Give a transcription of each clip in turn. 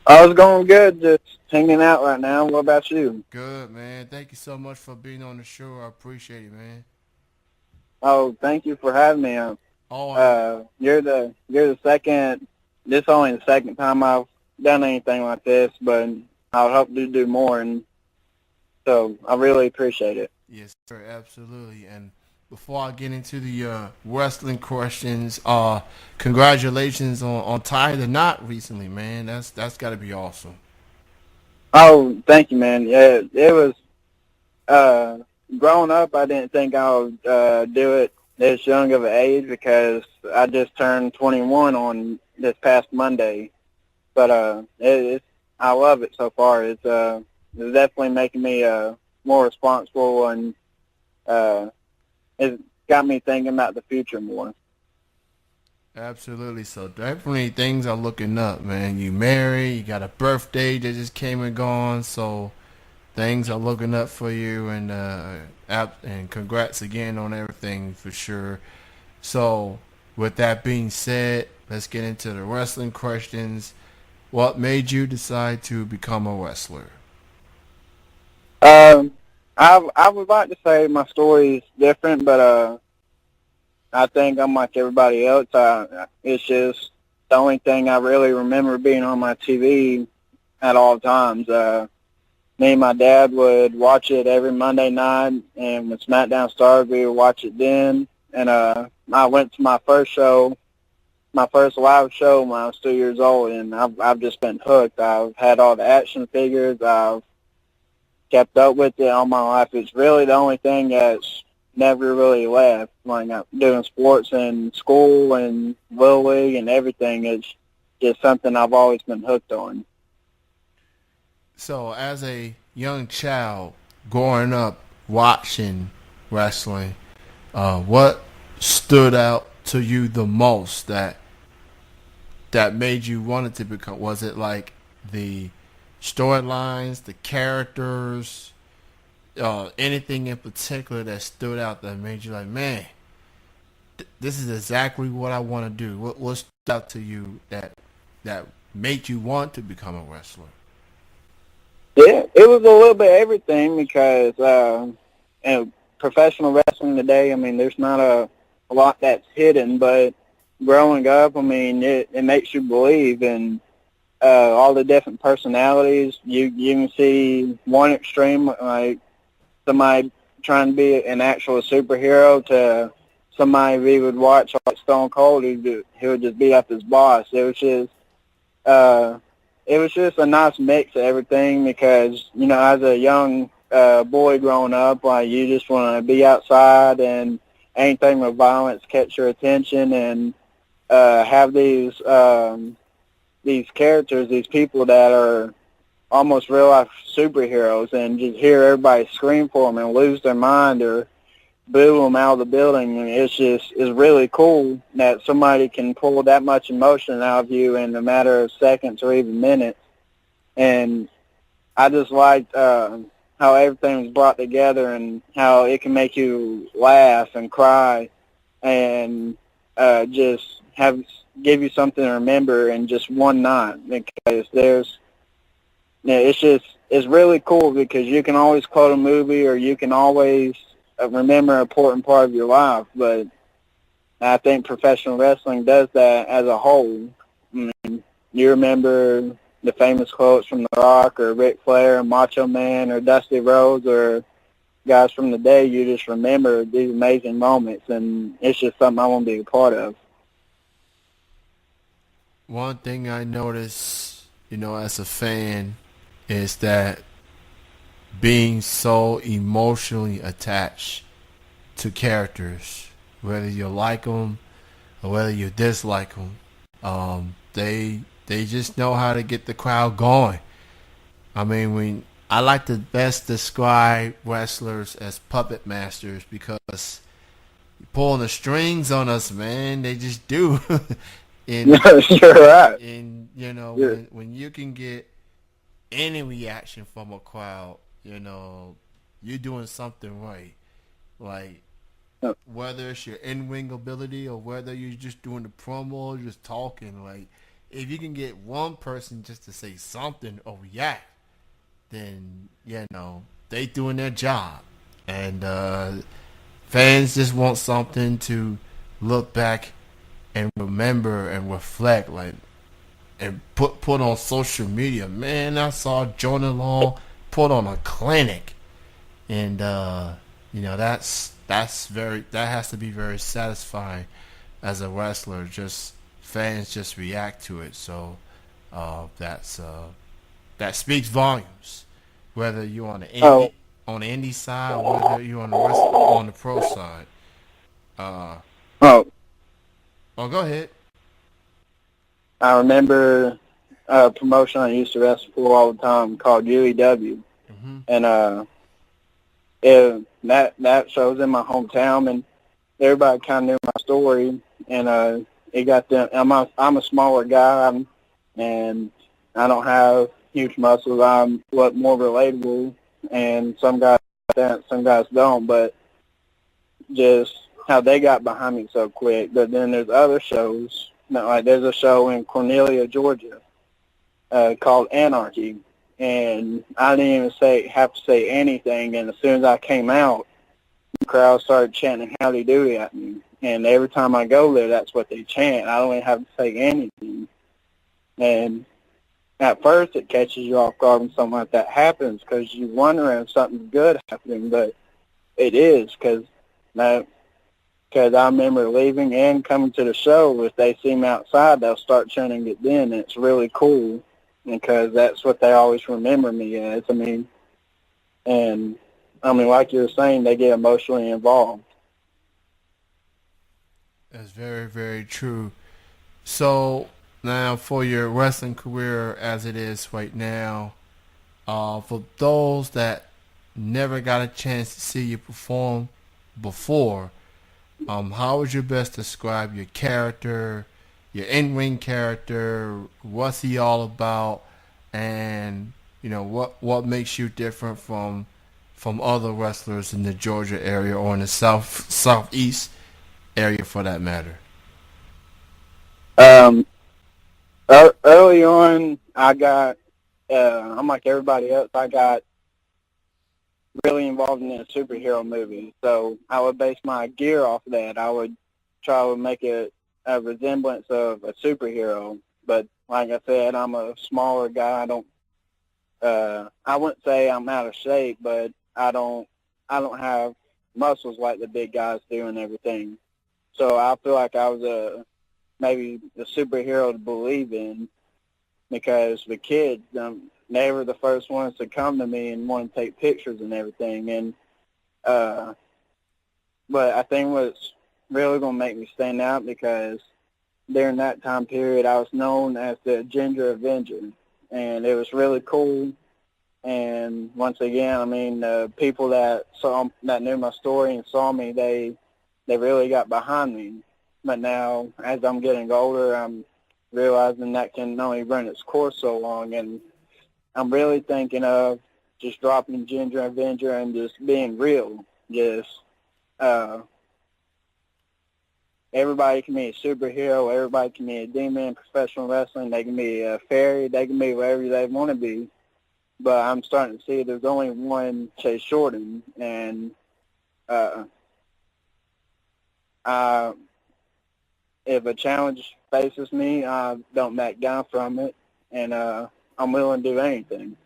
I was going good, just hanging out right now. What about you? Good, man. Thank you so much for being on the show. I appreciate it, man. Oh, thank you for having me. Oh, and You're the second. This only the second time I've done anything like this, but I would hope to do more, and so I really appreciate it. yes, sir, absolutely. And before I get into the wrestling questions, congratulations on tying the knot recently, man. That's got to be awesome. Oh, thank you, man. Yeah, it was. Uh, Growing up, I didn't think I would do it this young of an age because I just turned 21 on this past Monday. But I love it so far. It's definitely making me more responsible, and uh, it's got me thinking about the future more. Absolutely. So definitely things are looking up, man. You married, you got a birthday that just came and gone, so things are looking up for you, and and congrats again on everything for sure. So, with that being said, let's get into the wrestling questions. What made you decide to become a wrestler? Um, I would like to say my story is different, but I think I'm like everybody else. It's just the only thing I really remember being on my TV at all times. Me and my dad would watch it every Monday night, and when SmackDown started, we would watch it then. And I went to my first live show when I was 2 years old, and I've just been hooked. I've had all the action figures. I've kept up with it all my life. It's really the only thing that's never really left. Like I'm doing sports in school and Little League and everything. It's just something I've always been hooked on. So, as a young child growing up watching wrestling, what stood out to you the most that made you want it to become? Was it like the storylines, the characters, anything in particular that stood out that made you like, man, this is exactly what I want to do? What stood out to you that made you want to become a wrestler? Yeah, it was a little bit of everything because professional wrestling today, I mean, there's not a lot that's hidden, but growing up, I mean, it makes you believe in all the different personalities. You can see one extreme, like somebody trying to be an actual superhero, to somebody we would watch like Stone Cold, he would just beat up his boss. Uh, it was just a nice mix of everything because, you know, as a young boy growing up, like you just want to be outside and anything with violence catch your attention, and have these characters, these people that are almost real life superheroes, and just hear everybody scream for them and lose their mind or boo them out of the building. And it's really cool that somebody can pull that much emotion out of you in a matter of seconds or even minutes. And I just liked how everything was brought together and how it can make you laugh and cry and just give you something to remember in just one night, because it's really cool because you can always quote a movie, or you can always remember an important part of your life, but I think professional wrestling does that as a whole. I mean, you remember the famous quotes from The Rock or Ric Flair, Macho Man, or Dusty Rhodes, or guys from the day. You just remember these amazing moments, and it's just something I want to be a part of. One thing I notice, as a fan, is that being so emotionally attached to characters, whether you like them or whether you dislike them, they just know how to get the crowd going. I mean, when I like to best describe wrestlers as puppet masters because pulling the strings on us, man. They just do. and You're right. and You're, when you can get any reaction from a crowd, you're doing something right. Like whether it's your in ring ability or whether you're just doing the promo or just talking, like if you can get one person just to say something or react, then they doing their job, and fans just want something to look back and remember and reflect, like, and put on social media. Man, I saw Jonah Long put on a clinic, and that has to be very satisfying as a wrestler. Just fans just react to it, so that speaks volumes. Whether you're Oh, on the indie side, or whether you're on the pro side. Uh, oh, oh, go ahead. I remember a promotion I used to wrestle for all the time called UEW, Mm-hmm. and that show was in my hometown, and everybody kind of knew my story, and it got them. I'm a smaller guy, and I don't have huge muscles. I'm more relatable, and some guys that, some guys don't, but just how they got behind me so quick. But then there's other shows. Like there's a show in Cornelia, Georgia, called Anarchy, and I didn't even have to say anything. And as soon as I came out, the crowd started chanting "Howdy Doody" at me. And every time I go there, that's what they chant. I don't even have to say anything. And at first, it catches you off guard when something like that happens because you're wondering if something's good happening, but it is because I remember leaving and coming to the show. If they see me outside, they'll start chanting it then, and it's really cool because that's what they always remember me as. Like you were saying, they get emotionally involved. That's very, very true. So now, for your wrestling career as it is right now, for those that never got a chance to see you perform before, how would you best describe your character, your in-ring character? What's he all about? And what makes you different from other wrestlers in the Georgia area or in the southeast area for that matter? Um, Early on, I'm like everybody else, I got really involved in a superhero movie. So I would base my gear off of that. I would try to make it a resemblance of a superhero. But like I said, I'm a smaller guy. I wouldn't say I'm out of shape, but I don't have muscles like the big guys do and everything. So I feel like I was maybe the superhero to believe in because the kids, they were the first ones to come to me and want to take pictures and everything. And but I think what's really going to make me stand out because during that time period, I was known as the Ginger Avenger, and it was really cool. And once again, the people that knew my story and saw me, they really got behind me. But now, as I'm getting older, I'm realizing that can only run its course so long, and I'm really thinking of just dropping Ginger Avenger and just being real. Just everybody can be a superhero, everybody can be a demon in professional wrestling, they can be a fairy, they can be whatever they want to be. But I'm starting to see there's only one Chase Jordan, and if a challenge faces me, I don't back down from it, and I'm willing to do anything.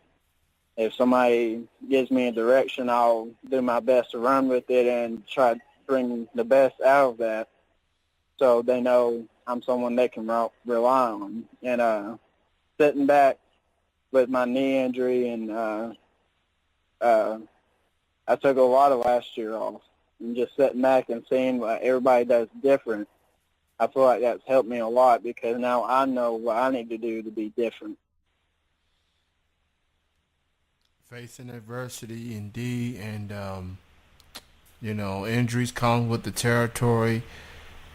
If somebody gives me a direction, I'll do my best to run with it and try to bring the best out of that so they know I'm someone they can rely on. And sitting back with my knee injury, and I took a lot of last year off, and just sitting back and seeing what everybody does different, I feel like that's helped me a lot because now I know what I need to do to be different. Facing adversity, indeed, and injuries come with the territory.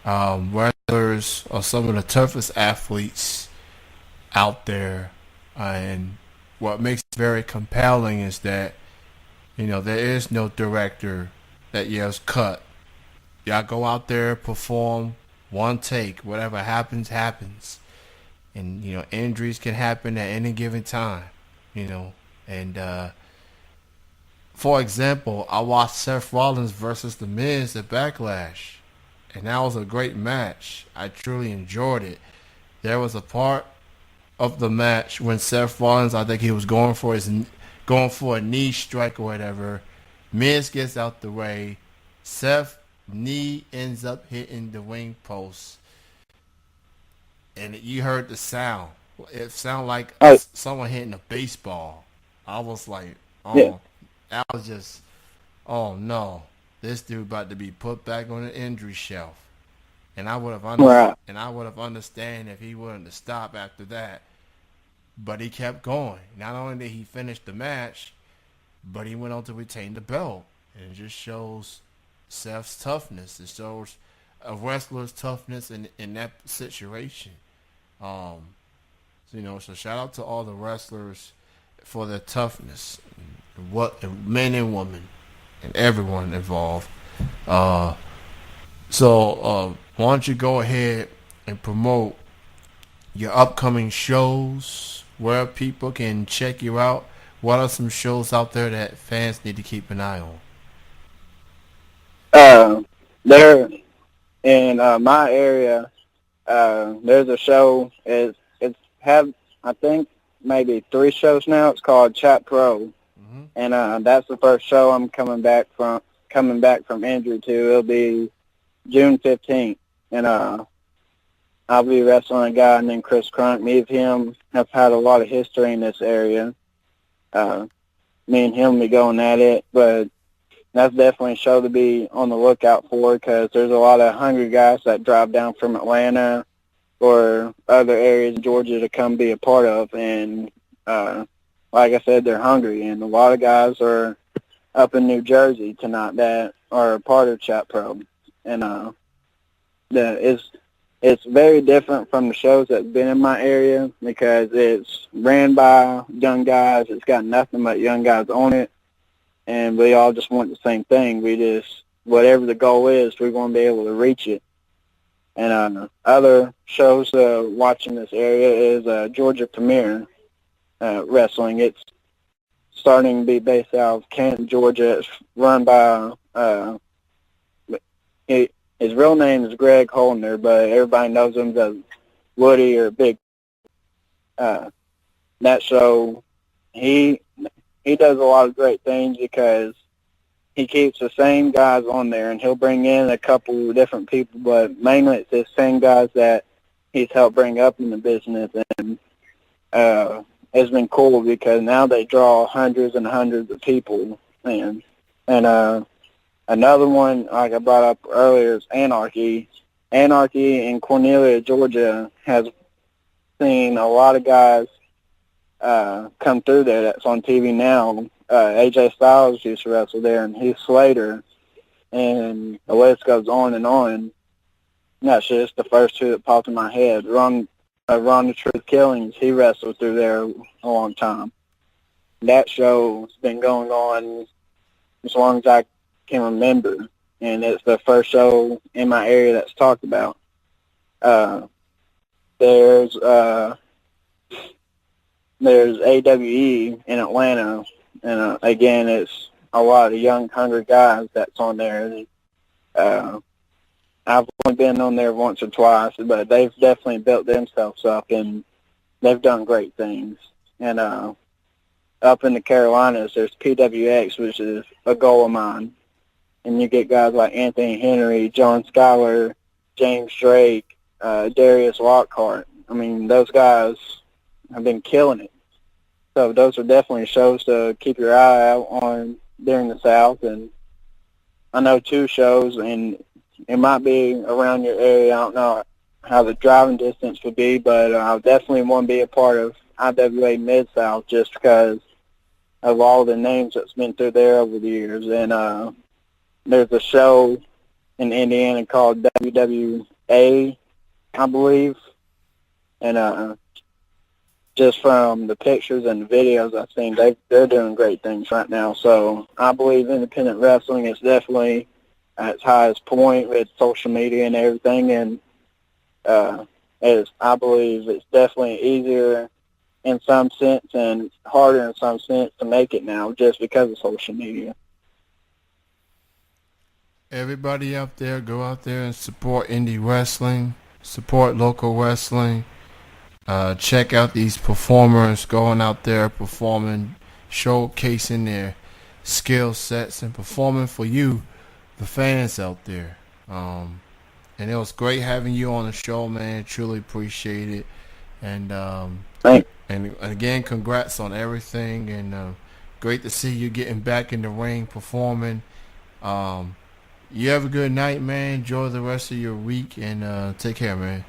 Wrestlers are some of the toughest athletes out there, and what makes it very compelling is that there is no director that yells cut. Y'all go out there, perform, one take, whatever happens, happens. and injuries can happen at any given time. And for example, I watched Seth Rollins versus The Miz at Backlash, and that was a great match. I truly enjoyed it. There was a part of the match when Seth Rollins, I think he was going for a knee strike or whatever. Miz gets out the way. Seth knee ends up hitting the ring post, and you heard the sound. It sounded like Oh, someone hitting a baseball. I was like, yeah, oh, that was just, oh no, this dude about to be put back on the injury shelf. And I would have right. understand if he wouldn't have stopped after that. But he kept going. Not only did he finish the match, but he went on to retain the belt. And it just shows Seth's toughness. It shows a wrestler's toughness in that situation. So shout out to all the wrestlers for their toughness. Men and women and everyone involved. So why don't you go ahead and promote your upcoming shows, where people can check you out? What are some shows out there that fans need to keep an eye on? There in my area, there's a show. It's have I think maybe 3 shows now. It's called Chat Pro, and that's the first show I'm coming back from injury to. It'll be June 15th, and I'll be wrestling a guy named Chris Crunk. Me and him have had a lot of history in this area. Me and him will be going at it, but that's definitely a show to be on the lookout for, because there's a lot of hungry guys that drive down from Atlanta or other areas in Georgia to come be a part of. And like I said, they're hungry, and a lot of guys are up in New Jersey tonight that are a part of Chat Pro. And it's very different from the shows that's been in my area, because it's ran by young guys. It's got nothing but young guys on it, and we all just want the same thing. We just, whatever the goal is, we want to be able to reach it. And other shows watching this area is Georgia Premier Wrestling. It's starting to be based out of Canton, Georgia. It's run by his real name is Greg Holner, but everybody knows him as Woody or Big. That show, he does a lot of great things, because he keeps the same guys on there, and he'll bring in a couple of different people, but mainly it's the same guys that he's helped bring up in the business. And it's been cool, because now they draw hundreds and hundreds of people. And another one, like I brought up earlier, is Anarchy. Anarchy in Cornelia, Georgia, has seen a lot of guys come through there that's on TV now. AJ Styles used to wrestle there, and Heath Slater, and the list goes on and on. That's just the first 2 that popped in my head. Ron the Truth Killings, he wrestled through there a long time. That show's been going on as long as I can remember, and it's the first show in my area that's talked about. There's AWE in Atlanta, and again, it's a lot of young, hungry guys that's on there. I've only been on there once or twice, but they've definitely built themselves up, and they've done great things. And up in the Carolinas, there's PWX, which is a goal of mine. And you get guys like Anthony Henry, John Schuyler, James Drake, Darius Lockhart. I mean, those guys have been killing it. So those are definitely shows to keep your eye out on during the South. And I know 2 shows, and it might be around your area. I don't know how the driving distance would be, but I definitely want to be a part of IWA Mid-South, just because of all the names that's been through there over the years. And there's a show in Indiana called WWA, I believe. And just from the pictures and the videos I've seen, they're doing great things right now. So I believe independent wrestling is definitely at its highest point with social media and everything. And is, I believe, it's definitely easier in some sense and harder in some sense to make it now just because of social media. Everybody out there, go out there and support indie wrestling, support local wrestling. Check out these performers going out there performing, showcasing their skill sets and performing for you, the fans out there. And it was great having you on the show, man. Truly appreciate it. And Thanks. and again, congrats on everything. And great to see you getting back in the ring performing. You have a good night, man. Enjoy the rest of your week and take care, man.